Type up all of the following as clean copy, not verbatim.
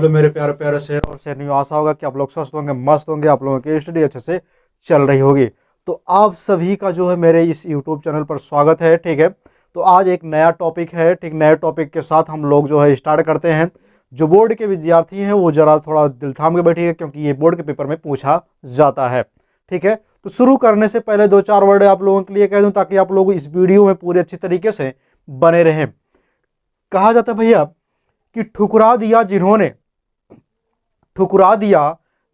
Hello मेरे प्यारे प्यारे शेर और शेरनियों, आशा होगा कि आप लोग स्वस्थ होंगे, मस्त होंगे, आप लोगों की स्टडी अच्छे से चल रही होगी। तो आप सभी का जो है मेरे इस यूट्यूब चैनल पर स्वागत है। ठीक है, तो आज एक नया टॉपिक है। ठीक, नए टॉपिक के साथ हम लोग जो है स्टार्ट करते हैं। जो बोर्ड के विद्यार्थी हैं वो जरा थोड़ा दिल थाम के बैठिए, क्योंकि ये बोर्ड के पेपर में पूछा जाता है। ठीक है, तो शुरू करने से पहले दो चार वर्ड आप लोगों के लिए कह दूं, ताकि आप लोग इस वीडियो में पूरे अच्छी तरीके से बने रहें। कहा जाता है भैया कि ठुकरा दिया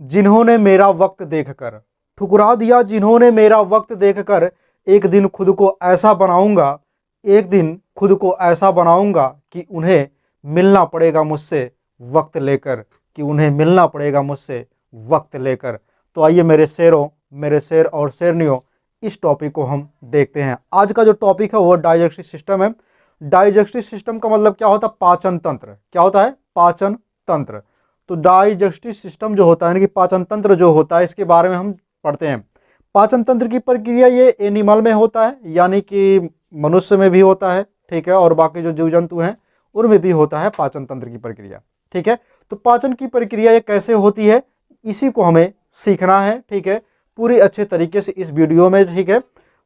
जिन्होंने मेरा वक्त देखकर, ठुकरा दिया जिन्होंने मेरा वक्त देखकर, एक दिन खुद को ऐसा बनाऊंगा, एक दिन खुद को ऐसा बनाऊंगा कि उन्हें मिलना पड़ेगा मुझसे वक्त लेकर, कि उन्हें मिलना पड़ेगा मुझसे वक्त लेकर। तो आइए मेरे शेरों, मेरे शेर और शेरनियों, इस टॉपिक को हम देखते हैं। आज का जो टॉपिक है वो डाइजेस्टिव सिस्टम है। डाइजेस्टिव सिस्टम का मतलब क्या होता है? पाचन तंत्र। क्या होता है? पाचन तंत्र। तो डाइजेस्टिव सिस्टम जो होता है, यानी कि पाचन तंत्र जो होता है, इसके बारे में हम पढ़ते हैं। पाचन तंत्र की प्रक्रिया ये एनिमल में होता है, यानी कि मनुष्य में भी होता है। ठीक है, और बाकी जो जीव जंतु हैं उनमें भी होता है पाचन तंत्र की प्रक्रिया। ठीक है, तो पाचन की प्रक्रिया ये कैसे होती है, इसी को हमें सीखना है। ठीक है, पूरी अच्छे तरीके से इस वीडियो में। ठीक है,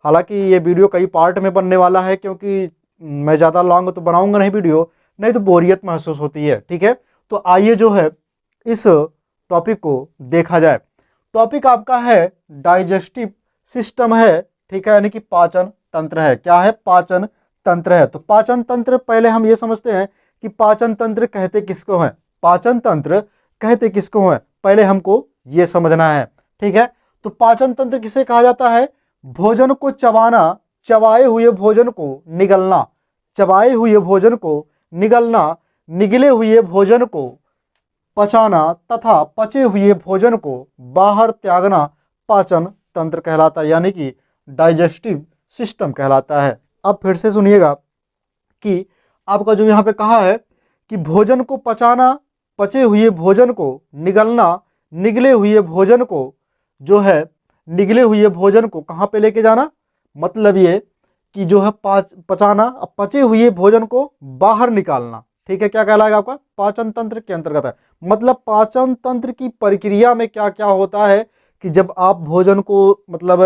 हालांकि ये वीडियो कई पार्ट में बनने वाला है, क्योंकि मैं ज़्यादा लॉन्ग तो बनाऊंगा नहीं वीडियो, नहीं तो बोरियत महसूस होती है। ठीक है, तो आइए जो है इस टॉपिक को देखा जाए। टॉपिक आपका है डाइजेस्टिव सिस्टम है। ठीक है, यानी कि पाचन तंत्र है। क्या है? पाचन तंत्र है। तो पाचन तंत्र, पहले हम ये समझते हैं कि पाचन तंत्र कहते किसको है। पाचन तंत्र कहते किसको है, पहले हमको ये समझना है। ठीक है, तो पाचन तंत्र किसे कहा जाता है? भोजन को चबाना, चबाए हुए भोजन को निगलना, चबाए हुए भोजन को निगलना, निगले हुए भोजन को पचाना तथा पचे हुए भोजन को बाहर त्यागना पाचन तंत्र कहलाता है, यानी कि डाइजेस्टिव सिस्टम कहलाता है। अब फिर से सुनिएगा कि आपका जो यहाँ पे कहा है कि भोजन को पचाना, पचे हुए भोजन को निगलना, निगले हुए भोजन को जो है, निगले हुए भोजन को कहाँ पे लेके जाना, मतलब ये कि जो है पचाना, पचे हुए भोजन को बाहर निकालना। ठीक है, क्या कहलाएगा आपका? पाचन तंत्र के अंतर्गत है। मतलब पाचन तंत्र की प्रक्रिया में क्या क्या होता है कि जब आप भोजन को मतलब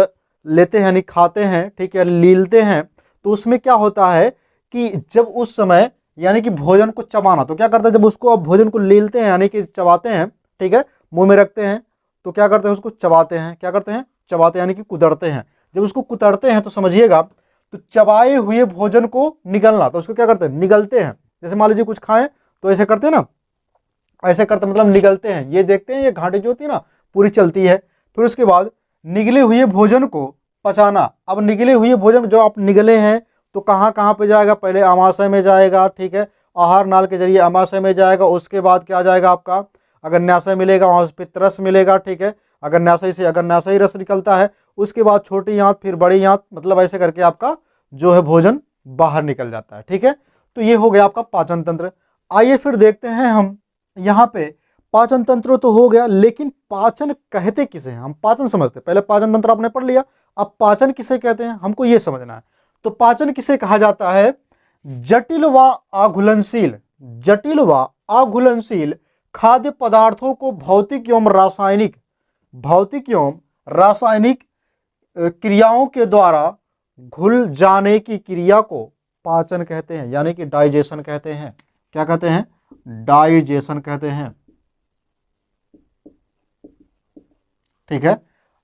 लेते हैं, यानी खाते हैं, ठीक है, लीलते हैं, तो उसमें क्या होता है कि जब उस समय, यानी कि भोजन को चबाना, तो क्या करते हैं जब उसको आप भोजन को लीलते हैं, यानी कि चबाते हैं, ठीक है, मुंह में रखते हैं, तो क्या करते हैं? उसको चबाते हैं। क्या करते हैं? चबाते हैं, यानी कि कुतरते हैं। जब उसको कुतरते हैं तो समझिएगा, तो चबाए हुए भोजन को निगलना, तो उसको क्या करते हैं? निगलते हैं। जैसे मान लीजिए कुछ खाएं तो ऐसे करते हैं ना, ऐसे करते मतलब निगलते हैं। ये देखते हैं, ये घाटी जो होती है ना पूरी चलती है। फिर उसके बाद निगले हुए भोजन को पचाना। अब निगले हुए भोजन जो आप निगले हैं तो कहाँ कहाँ पे जाएगा? पहले आमाशय में जाएगा। ठीक है, आहार नाल के जरिए आमाशय में जाएगा। उसके बाद क्या जाएगा आपका? अगर न्यासय मिलेगा वहाँ पे रस मिलेगा। ठीक है, अगर न्यासय से अगर न्यासई रस निकलता है, उसके बाद छोटी आंत, फिर बड़ी आंत, मतलब ऐसे करके आपका जो है भोजन बाहर निकल जाता है। ठीक है, तो ये हो गया आपका पाचन तंत्र। आइए फिर देखते हैं हम यहाँ पे, पाचन तंत्र तो हो गया, लेकिन पाचन कहते किसे हैं? हम पाचन समझते, पहले पाचन तंत्र आपने पढ़ लिया, अब पाचन किसे कहते हैं हमको ये समझना है। तो पाचन किसे कहा जाता है? जटिल व आघुलनशील, जटिल व आघुलनशील खाद्य पदार्थों को भौतिक एवं रासायनिक, भौतिक एवं रासायनिक क्रियाओं के द्वारा घुल जाने की क्रिया को पाचन कहते हैं, यानी कि डाइजेशन कहते हैं। क्या कहते हैं? डाइजेशन कहते हैं। ठीक है,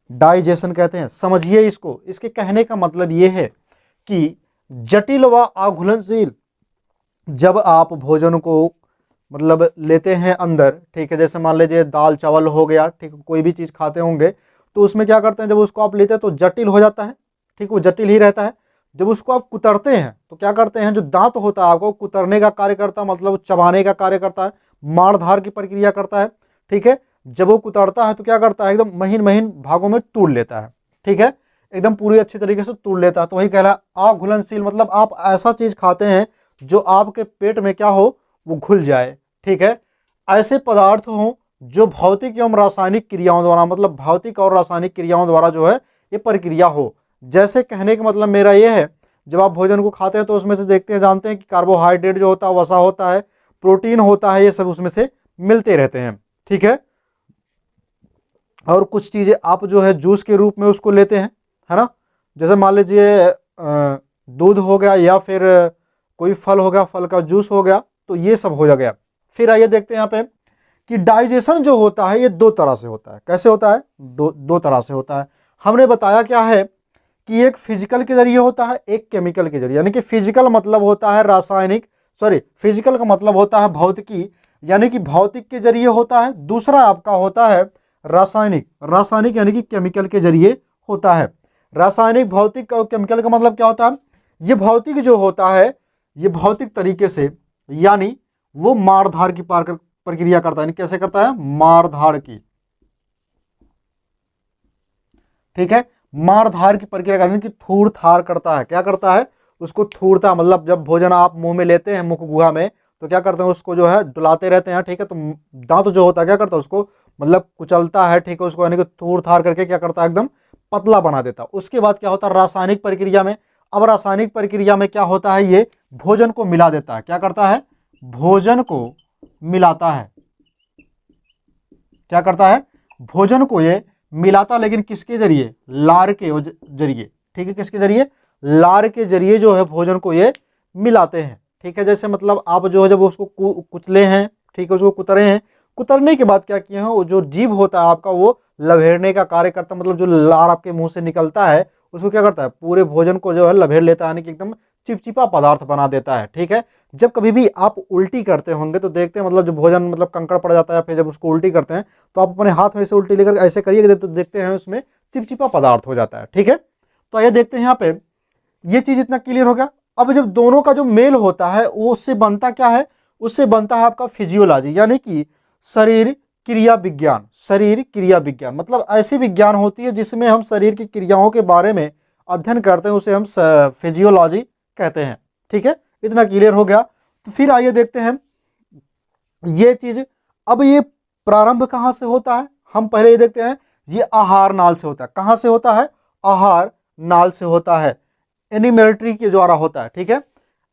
डाइजेशन कहते हैं। समझिए इसको, इसके कहने का मतलब ये है कि जटिल व आघुलनशील, जब आप भोजन को मतलब लेते हैं अंदर, ठीक है, जैसे मान लीजिए दाल चावल हो गया, ठीक है, कोई भी चीज़ खाते होंगे, तो उसमें क्या करते हैं जब उसको आप लेते हैं तो जटिल हो जाता है। ठीक, वो जटिल ही रहता है। जब उसको आप कुतरते हैं तो क्या करते हैं, जो दांत होता है आपको कुतरने का कार्य करता है, मतलब चबाने का कार्य करता है, माड़धार की प्रक्रिया करता है। ठीक है, जब वो कुतरता है तो क्या करता है, एकदम महीन महीन भागों में तोड़ लेता है। ठीक है, एकदम पूरी अच्छी तरीके से तोड़ लेता है। तो वही कहला अघुलनशील, मतलब आप ऐसा चीज खाते हैं जो आपके पेट में क्या हो, वो घुल जाए। ठीक है, ऐसे पदार्थ हों जो भौतिक एवं रासायनिक क्रियाओं द्वारा, मतलब भौतिक और रासायनिक क्रियाओं द्वारा जो है ये प्रक्रिया हो। जैसे कहने का मतलब मेरा ये है, जब आप भोजन को खाते हैं तो उसमें से देखते हैं, जानते हैं कि कार्बोहाइड्रेट जो होता है वसा होता है, प्रोटीन होता है, ये सब उसमें से मिलते रहते हैं, ठीक है। और कुछ चीज़ें आप जो है जूस के रूप में उसको लेते हैं, है ना। जैसे मान लीजिए दूध हो गया या फिर कोई फल हो गया, फल का जूस हो गया, तो ये सब हो गया। फिर आइए देखते हैं यहाँ पे कि डाइजेशन जो होता है ये दो तरह से होता है। कैसे होता है? दो तरह से होता है। हमने बताया क्या है कि एक फिजिकल के जरिए होता है, एक केमिकल के जरिए। यानी कि फिजिकल मतलब होता है रासायनिक, सॉरी फिजिकल का मतलब होता है भौतिकी, यानी कि भौतिक के जरिए होता है। दूसरा आपका होता है रासायनिक, रासायनिक यानी कि केमिकल के जरिए होता है। रासायनिक, भौतिक और केमिकल का मतलब क्या होता है? ये भौतिक जो होता है ये भौतिक तरीके से, यानी वो मारधार की प्रक्रिया करता है। कैसे करता है? मारधार की, ठीक है। मारधार की प्रक्रिया करने की, थूर थार करता है। क्या करता है? उसको थूरता, मतलब जब भोजन आप मुंह में लेते हैं मुख गुहा में, तो क्या करते हैं उसको जो है डुलाते रहते हैं, ठीक है। तो दांत जो होता है क्या करता है उसको मतलब कुचलता है, ठीक है। उसको यानी कि थूर थार करके क्या करता है एकदम पतला बना देता है। उसके बाद क्या होता है रासायनिक प्रक्रिया में? अब रासायनिक प्रक्रिया में क्या होता है, ये भोजन को मिला देता है। क्या करता है? भोजन को मिलाता है। क्या करता है? भोजन को ये मिलाता, लेकिन किसके जरिए? लार के जरिए, ठीक है। किसके जरिए? लार के जरिए जो है भोजन को ये मिलाते हैं, ठीक है। जैसे मतलब आप जो है जब उसको कुचले हैं, ठीक है, उसको कुतरे हैं, कुतरने के बाद क्या किए हैं, वो जो जीभ होता है आपका वो लभेड़ने का कार्य करता है। मतलब जो लार आपके मुंह से निकलता है उसको क्या करता है? पूरे भोजन को जो है लभेड़ लेता है, यानी कि एकदम चिपचिपा पदार्थ बना देता है, ठीक है। जब कभी भी आप उल्टी करते होंगे तो देखते हैं मतलब जो भोजन मतलब कंकड़ पड़ जाता है, फिर जब उसको उल्टी करते हैं तो आप अपने हाथ में से उल्टी लेकर ऐसे करिए तो देखते हैं उसमें चिपचिपा पदार्थ हो जाता है, ठीक है। तो आइए देखते हैं यहाँ पे, ये चीज इतना क्लियर हो गया। अब जब दोनों का जो मेल होता है वो उससे बनता क्या है? उससे बनता है आपका फिजियोलॉजी, यानी कि शरीर क्रिया विज्ञान। शरीर क्रिया विज्ञान मतलब ऐसी विज्ञान होती है जिसमें हम शरीर की क्रियाओं के बारे में अध्ययन करते हैं, उसे हम फिजियोलॉजी कहते हैं, ठीक है। इतना क्लियर हो गया। तो फिर आइए देखते हैं ये चीज। अब ये प्रारंभ कहाँ से होता है? हम पहले ये देखते हैं, ये आहार नाल से होता है। कहाँ से होता है? आहार नाल से होता है, एनिमेल्ट्री के द्वारा होता है, ठीक है।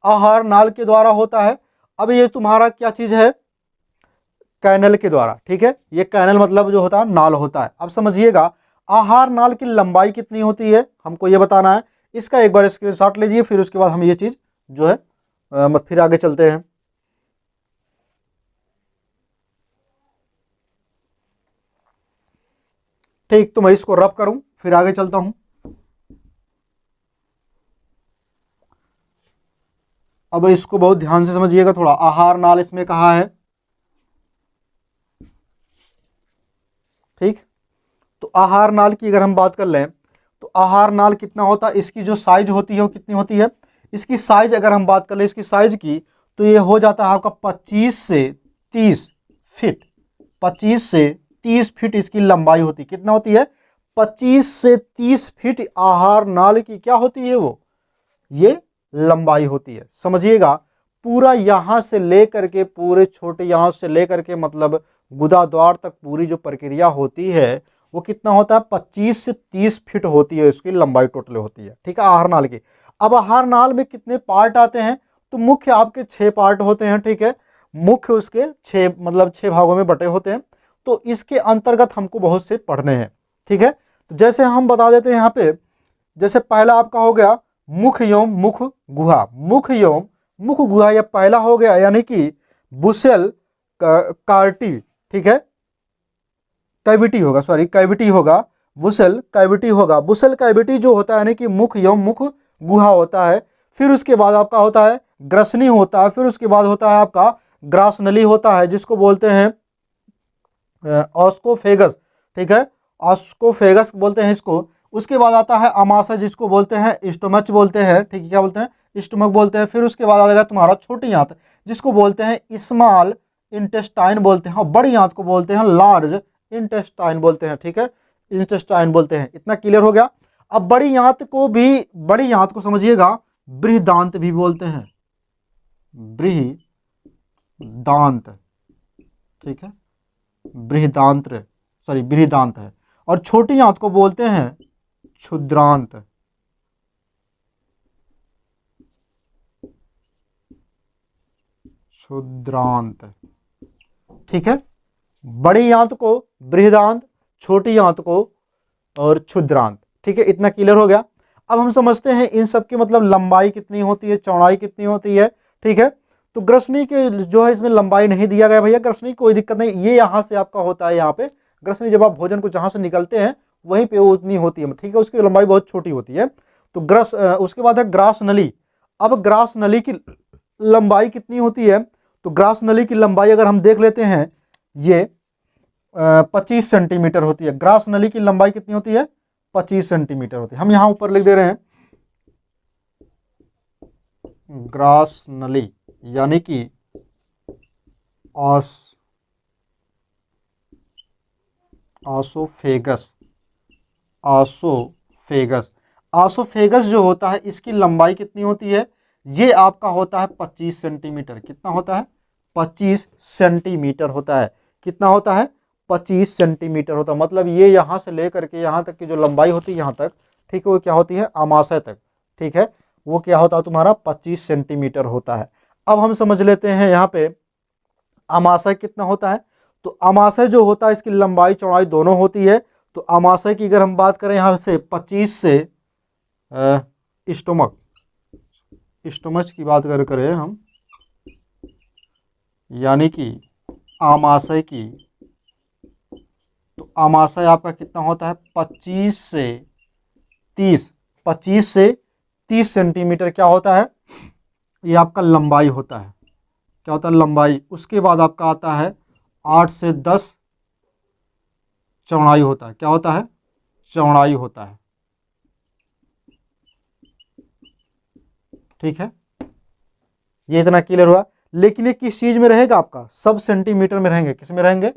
आहार नाल के द्वारा होता है। अब ये तुम्हारा क्या चीज है? कैनल के द्वारा, ठीक है। ये कैनल मतलब जो होता है नाल होता है। अब समझिएगा आहार नाल की लंबाई कितनी होती है हमको ये बताना है। इसका एक बार स्क्रीनशॉट लीजिए, फिर उसके बाद हम ये चीज जो है फिर आगे चलते हैं। ठीक, तो मैं इसको रब करूं फिर आगे चलता हूं। अब इसको बहुत ध्यान से समझिएगा थोड़ा। आहार नाल इसमें कहा है, ठीक। तो आहार नाल की अगर हम बात कर लें तो आहार नाल कितना होता है? इसकी जो साइज होती है वो कितनी होती है? इसकी साइज अगर हम बात कर लें इसकी साइज की, तो ये हो जाता है आपका 25 से 30 फीट। 25 से 30 फीट इसकी लंबाई होती है। कितना होती है? 25 से 30 फीट आहार नाल की क्या होती है वो? ये लंबाई होती है। समझिएगा पूरा यहां से लेकर के पूरे छोटे यहां से लेकर के मतलब गुदाद्वार तक पूरी जो प्रक्रिया होती है वो कितना होता है? 25 से 30 फीट होती है, इसकी लंबाई टोटल होती है, ठीक है, आहार नाल की। अब आहार नाल में कितने पार्ट आते हैं? तो मुख्य आपके 6 पार्ट होते हैं, ठीक है। मुख्य उसके 6 भागों में बटे होते हैं। तो इसके अंतर्गत हमको बहुत से पढ़ने हैं, ठीक है। तो जैसे हम बता देते हैं यहाँ पे, जैसे पहला आपका हो गया मुख एवं मुख गुहा। मुख एवं मुख गुहा यह पहला हो गया, यानी कि बुसेल कार्टी, ठीक है, कैविटी होगा, सॉरी कैविटी होगा, बुसेल कैविटी होगा। बुसेल कैविटी जो होता है यानी कि मुख एवं मुख गुहा होता है। फिर उसके बाद आपका होता है ग्रसनी होता है। फिर उसके बाद होता है आपका ग्रासनली होता है, जिसको बोलते हैं ऑस्कोफेगस, ठीक है, ऑस्कोफेगस बोलते हैं इसको। उसके बाद आता है अमाशय, जिसको बोलते हैं स्टोमच बोलते हैं, ठीक है, क्या बोलते हैं? स्टोमक बोलते हैं। फिर उसके बाद आ जाएगा तुम्हारा छोटी आंत, जिसको बोलते हैं स्मॉल इंटेस्टाइन बोलते हैं, और बड़ी आंत को बोलते हैं लार्ज इंटेस्टाइन बोलते हैं, ठीक है, इंटेस्टाइन बोलते हैं। इतना क्लियर हो गया। अब बड़ी आंत को समझिएगा बृहदांत भी बोलते हैं, बृहदांत, ठीक है, बृहदांत्र, सॉरी बृहदांत है। और छोटी आंत को बोलते हैं क्षुद्रांत, क्षुद्रांत, ठीक है। बड़ी आंत को बृहदांत, छोटी आंत को और क्षुद्रांत। ठीक है, इतना क्लियर हो गया। अब हम समझते हैं इन सब की मतलब लंबाई कितनी होती है, चौड़ाई कितनी होती है। ठीक है, तो ग्रसनी के जो है इसमें लंबाई नहीं दिया गया भैया, ग्रसनी कोई दिक्कत नहीं, ये यहाँ से आपका होता है, यहाँ पे ग्रसनी जब आप भोजन को जहाँ से निकलते हैं वहीं पे वो उतनी होती है। ठीक है, उसकी लंबाई बहुत छोटी होती है। तो उसके बाद है ग्रास नली। अब ग्रास नली की लंबाई कितनी होती है, तो ग्रास नली की लंबाई अगर हम देख लेते हैं, ये 25 सेंटीमीटर होती है। ग्रास नली की लंबाई कितनी होती है, 25 सेंटीमीटर होती है। हम यहाँ ऊपर लिख दे रहे हैं ग्रास नली, यानी कि आसोफेगस। आसोफेगस आसोफेगस जो होता है इसकी लंबाई कितनी होती है, ये आपका होता है 25 सेंटीमीटर। कितना होता है, 25 सेंटीमीटर होता है। कितना होता है, 25 सेंटीमीटर होता है। मतलब ये यहाँ से लेकर के यहाँ तक की जो लंबाई होती है यहाँ तक, ठीक है, वो क्या होती है, अमाशय तक। ठीक है, वो क्या होता है तुम्हारा 25 सेंटीमीटर होता है। अब हम समझ लेते हैं यहाँ पे अमाशय कितना होता है। तो अमाशय जो होता है इसकी लंबाई चौड़ाई दोनों होती है। तो अमाशय की अगर हम बात करें यहाँ से 25 से स्टोमच की बात करें हम, यानी कि आमाशय की, तो आमाशय आपका कितना होता है 25 से 30 सेंटीमीटर क्या होता है, ये आपका लंबाई होता है। क्या होता है, लंबाई। उसके बाद आपका आता है 8 से 10 चौड़ाई होता है। क्या होता है, चौड़ाई होता है। ठीक है, ये इतना क्लियर हुआ। लेकिन ये किस चीज में रहेगा आपका, सब सेंटीमीटर में रहेंगे। किस में रहेंगे,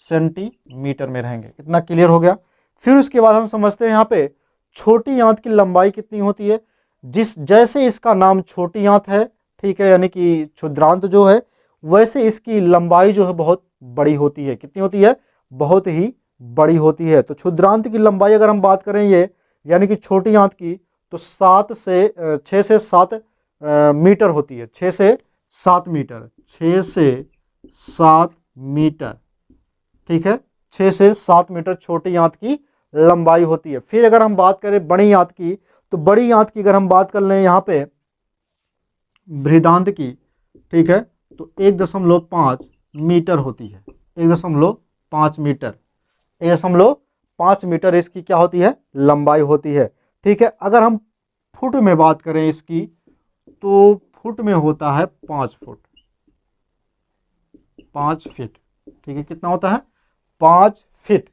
सेंटीमीटर में रहेंगे। इतना क्लियर हो गया। फिर उसके बाद हम समझते हैं यहाँ पे छोटी आंत की लंबाई कितनी होती है। जैसे इसका नाम छोटी आंत है, ठीक है, यानी कि क्षुद्रांत जो है, वैसे इसकी लंबाई जो है बहुत बड़ी होती है। कितनी होती है, बहुत ही बड़ी होती है। तो क्षुद्रांत की लंबाई अगर हम बात करें ये, यानी कि छोटी आंत की, तो 6 से 7 मीटर होती है। 6 से 7 मीटर, 6 से 7 मीटर। ठीक है, 6 से 7 मीटर छोटी आंत की लंबाई होती है। फिर अगर हम बात करें बड़ी आंत की, तो बड़ी आंत की अगर हम बात कर लें यहाँ पे बृहदांत की, ठीक है, तो 1.5 मीटर होती है। 1.5 मीटर, 1.5 मीटर इसकी क्या होती है, लंबाई होती है। ठीक है, अगर हम फुट में बात करें इसकी, तो फुट में होता है 5 फुट, 5 फीट। ठीक है, कितना होता है, 5 फीट।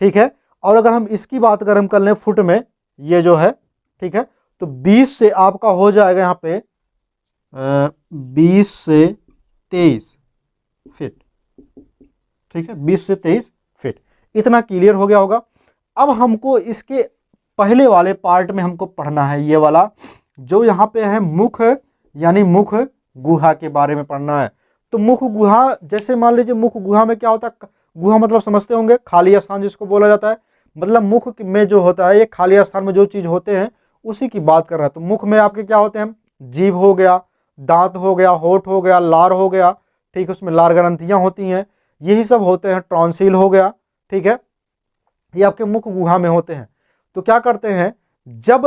ठीक है, और अगर हम इसकी बात अगर हम कर लें फुट में, ये जो है, ठीक है, तो 20 से आपका हो जाएगा यहाँ पे 20 से 23 फीट। ठीक है, 20 से 23 फीट। इतना क्लियर हो गया होगा। अब हमको इसके पहले वाले पार्ट में हमको पढ़ना है, ये वाला जो यहाँ पे है मुख, यानी मुख गुहा के बारे में पढ़ना है। तो मुख गुहा, जैसे मान लीजिए मुख गुहा में क्या होता है, गुहा मतलब समझते होंगे खाली स्थान जिसको बोला जाता है। मतलब मुख में जो होता है, ये खाली स्थान में जो चीज होते हैं उसी की बात कर रहा है। तो मुख में आपके क्या होते हैं, जीभ हो गया, दांत हो गया, होठ हो गया, लार हो गया, ठीक है, उसमें लार ग्रंथियां होती हैं, यही सब होते हैं। टॉन्सिल हो गया, ठीक है, ये आपके मुख गुहा में होते हैं। तो क्या करते हैं, जब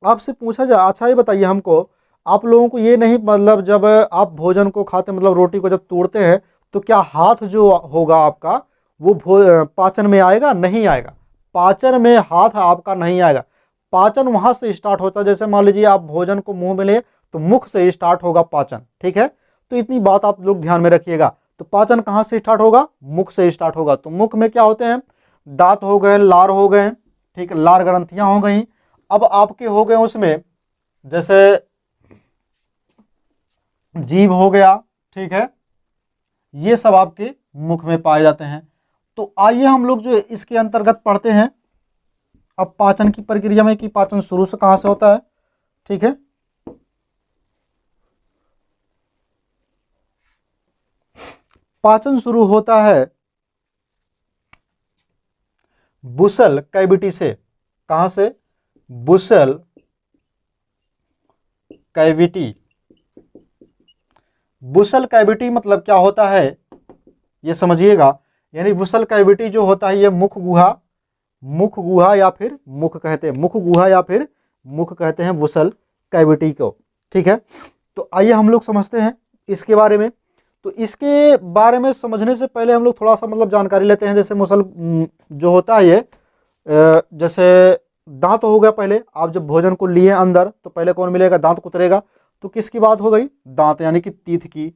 आपसे पूछा जाए, अच्छा ये बताइए हमको, आप लोगों को ये नहीं, मतलब जब आप भोजन को खाते, मतलब रोटी को जब तोड़ते हैं, तो क्या हाथ जो होगा आपका वो पाचन में आएगा, नहीं आएगा। पाचन में हाथ आपका नहीं आएगा। पाचन वहां से स्टार्ट होता है, जैसे मान लीजिए आप भोजन को मुंह में ले, तो मुख से स्टार्ट होगा पाचन। ठीक है, तो इतनी बात आप लोग ध्यान में रखिएगा। तो पाचन कहाँ से स्टार्ट होगा, मुख से स्टार्ट होगा। तो मुख में क्या होते हैं, दांत हो गए, लार हो गए, ठीक है, लार ग्रंथियां हो गई। अब आपके हो गए उसमें जैसे जीभ हो गया, ठीक है, ये सब आपके मुख में पाए जाते हैं। तो आइए हम लोग जो इसके अंतर्गत पढ़ते हैं अब पाचन की प्रक्रिया में, कि पाचन शुरू से कहां से होता है। ठीक है, पाचन शुरू होता है बुसल कैविटी से। कहां से, बुसल कैविटी। बुसल कैविटी मतलब क्या होता है, ये समझिएगा। यानी वुसल कैविटी जो होता है ये मुख गुहा या फिर मुख कहते हैं, मुख गुहा या फिर मुख कहते हैं वुसल कैविटी को। ठीक है, तो आइए हम लोग समझते हैं इसके बारे में। तो इसके बारे में समझने से पहले हम लोग थोड़ा सा मतलब जानकारी लेते हैं। जैसे मुसल जो होता है ये जैसे दांत हो गया, पहले आप जब भोजन को लिए अंदर तो पहले कौन मिलेगा, दांत कुतरेगा। तो किसकी बात हो गई, दांत यानी कि तीथ की,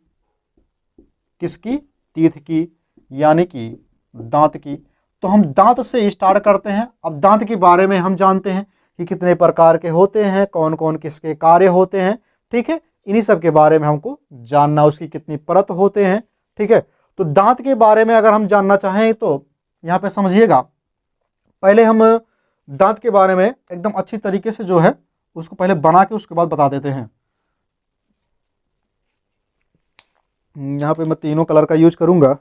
किसकी, तीथ की यानी कि दांत की। तो हम दांत से स्टार्ट करते हैं। अब दांत के बारे में हम जानते हैं कि कितने प्रकार के होते हैं, कौन कौन किसके कार्य होते हैं। ठीक है, इन्हीं सब के बारे में हमको जानना, उसकी कितनी परत होते हैं। ठीक है, तो दांत के बारे में अगर हम जानना चाहें तो यहाँ पे समझिएगा, पहले हम दांत के बारे में एकदम अच्छी तरीके से जो है उसको पहले बना के उसके बाद बता देते हैं। यहाँ पे मैं तीनों कलर का यूज करूंगा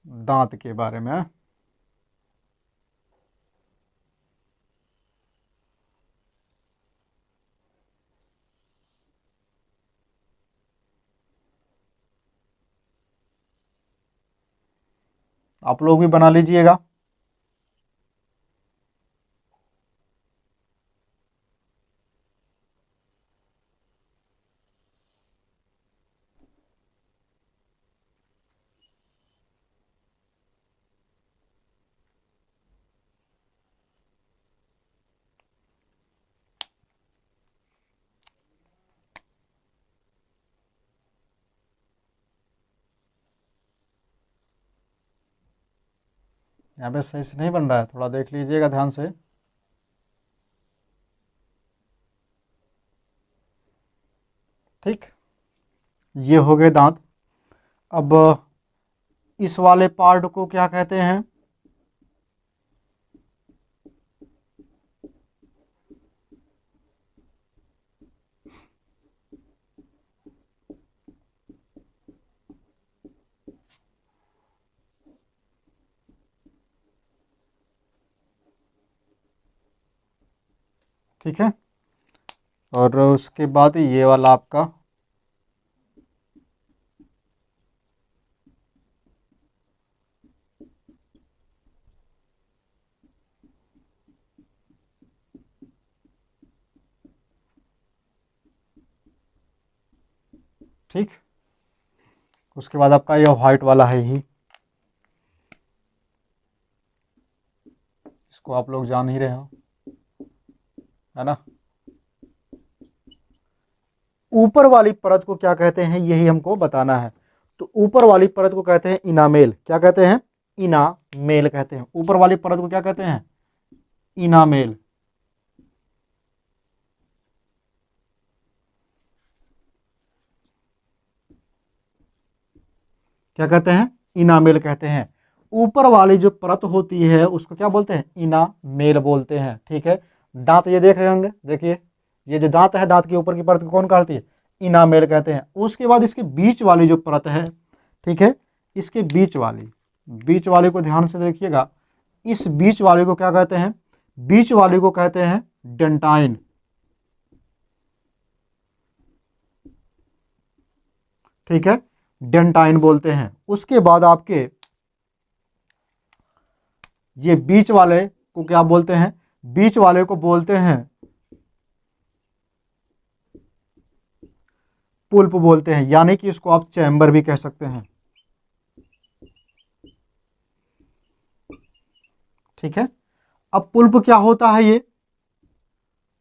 दांत के बारे में। आप लोग भी बना लीजिएगा। यहाँ पे सही से नहीं बन रहा है, थोड़ा देख लीजिएगा ध्यान से। ठीक, ये हो गए दांत। अब इस वाले पार्ट को क्या कहते हैं, ठीक है। और उसके बाद ये वाला आपका ठीक, उसके बाद आपका ये व्हाइट वाला है ही, इसको आप लोग जान ही रहे हो, है ना। ऊपर वाली परत को क्या कहते हैं यही हमको बताना है। तो ऊपर वाली परत को कहते हैं इनामेल। क्या कहते हैं, इनामेल कहते हैं। ऊपर वाली परत को क्या कहते हैं, इनामेल। क्या कहते हैं, इनामेल कहते हैं। ऊपर वाली जो परत होती है उसको क्या बोलते हैं, इनामेल बोलते हैं। ठीक है, दांत ये देख रहे होंगे, देखिए ये जो दांत है, दांत के ऊपर की परत को कौन कहती है, इनामेल कहते हैं। उसके बाद इसके बीच वाली जो परत है, ठीक है, इसके बीच वाले को ध्यान से देखिएगा। इस बीच वाले को क्या कहते हैं, बीच वाले को कहते हैं डेंटाइन। ठीक है, डेंटाइन बोलते हैं। उसके बाद आपके ये बीच वाले को क्या बोलते हैं, बीच वाले को बोलते हैं पुल्प बोलते हैं, यानी कि इसको आप चैम्बर भी कह सकते हैं। ठीक है, अब पुल्प क्या होता है, ये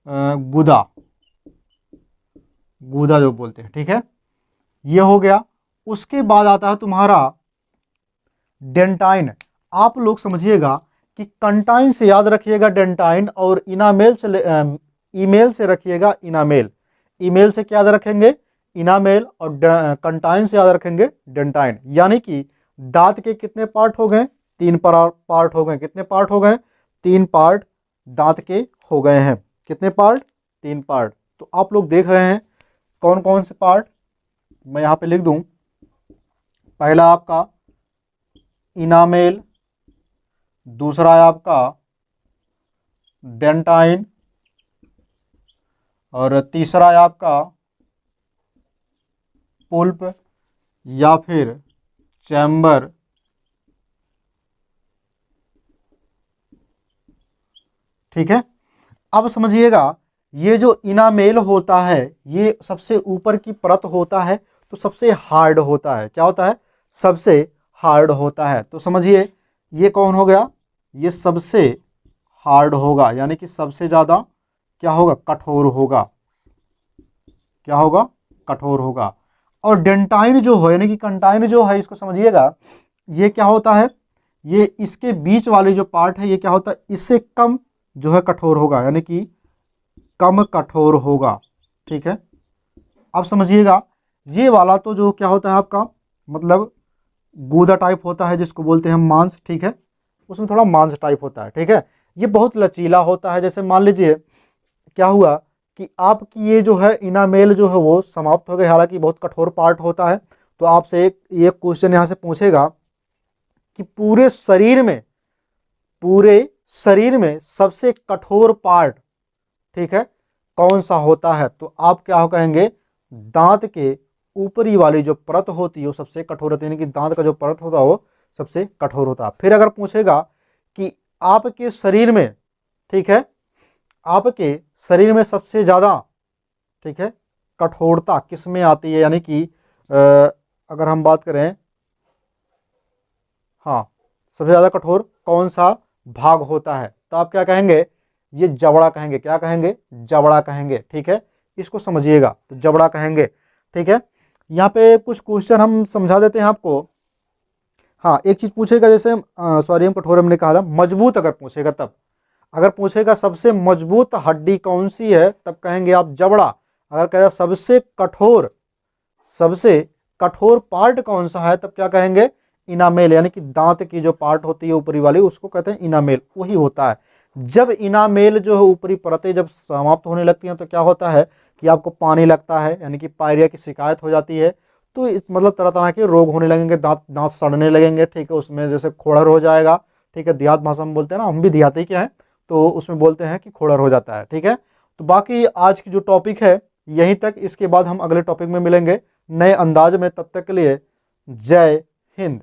गुदा, गुदा जो बोलते हैं। ठीक है, ये हो गया। उसके बाद आता है तुम्हारा डेंटाइन। आप लोग समझिएगा कि कंटाइन से याद रखिएगा डेंटाइन, और इनामेल से ईमेल से रखिएगा इनामेल। ईमेल से क्या याद रखेंगे, इनामेल, और कंटाइन से याद रखेंगे डेंटाइन। यानी कि दांत के कितने पार्ट हो गए, तीन पार्ट हो गए। कितने पार्ट हो गए, तीन पार्ट दांत के हो गए हैं। कितने पार्ट, तीन पार्ट। तो आप लोग देख रहे हैं कौन कौन से पार्ट, मैं यहाँ पे लिख दूं। पहला आपका इनामेल, दूसरा है आपका डेंटाइन, और तीसरा है आपका पुल्प या फिर चैम्बर, ठीक है। अब समझिएगा, ये जो इनामेल होता है ये सबसे ऊपर की परत होता है, तो सबसे हार्ड होता है। क्या होता है? सबसे हार्ड होता है। तो समझिए ये कौन हो गया? ये सबसे हार्ड होगा, यानी कि सबसे ज़्यादा क्या होगा? कठोर होगा। क्या होगा? कठोर होगा। और डेंटाइन जो है, यानी कि कंटाइन जो है, इसको समझिएगा, ये क्या होता है? ये इसके बीच वाले जो पार्ट है ये क्या होता है? इससे कम जो है कठोर होगा, यानी कि कम कठोर होगा, ठीक है। अब समझिएगा, ये वाला तो जो क्या होता है आपका, मतलब गूदा टाइप होता है, जिसको बोलते हैं मांस, ठीक है। उसमें थोड़ा मांस टाइप होता है, ठीक है। ये बहुत लचीला होता है। जैसे मान लीजिए क्या हुआ कि आपकी ये जो है इनामेल जो है वो समाप्त हो गई, हालांकि बहुत कठोर पार्ट होता है। तो आपसे एक क्वेश्चन यहाँ से पूछेगा कि पूरे शरीर में सबसे कठोर पार्ट, ठीक है, कौन सा होता है? तो आप क्या कहेंगे? दांत के ऊपरी वाली जो परत होती है वो सबसे कठोर होती है, यानी कि दांत का जो परत होता है वो सबसे कठोर होता है। फिर अगर पूछेगा कि आपके शरीर में, ठीक है, आपके शरीर में सबसे ज़्यादा, ठीक है, कठोरता किस में आती है, यानी कि अगर हम बात करें, हाँ, सबसे ज़्यादा कठोर कौन सा भाग होता है? तो आप क्या कहेंगे? ये जबड़ा कहेंगे। क्या कहेंगे? जबड़ा कहेंगे, ठीक है। इसको समझिएगा, तो जबड़ा कहेंगे, ठीक है। यहाँ पे कुछ क्वेश्चन हम समझा देते हैं आपको। हाँ, एक चीज़ पूछेगा, जैसे सॉरी हम कठोर हमने कहा था, मजबूत अगर पूछेगा तब, अगर पूछेगा सबसे मजबूत हड्डी कौन सी है, तब कहेंगे आप जबड़ा। अगर कहेगा सबसे कठोर पार्ट कौन सा है, तब क्या कहेंगे? इनामेल, यानी कि दांत की जो पार्ट होती है ऊपरी वाली, उसको कहते हैं इनामेल, वही होता है। जब इनामेल जो है ऊपरी परतें जब समाप्त होने लगती हैं तो क्या होता है कि आपको पानी लगता है, यानी कि पायरिया की शिकायत हो जाती है। तो मतलब तरह तरह के रोग होने लगेंगे, दांत दांत सड़ने लगेंगे, ठीक है। उसमें जैसे खोड़र हो जाएगा, ठीक है। देहात भाषा में बोलते हैं ना, हम भी देहाती के हैं, तो उसमें बोलते हैं कि खोड़र हो जाता है, ठीक है। तो बाकी आज की जो टॉपिक है यहीं तक, इसके बाद हम अगले टॉपिक में मिलेंगे नए अंदाज में। तब तक के लिए जय हिंद।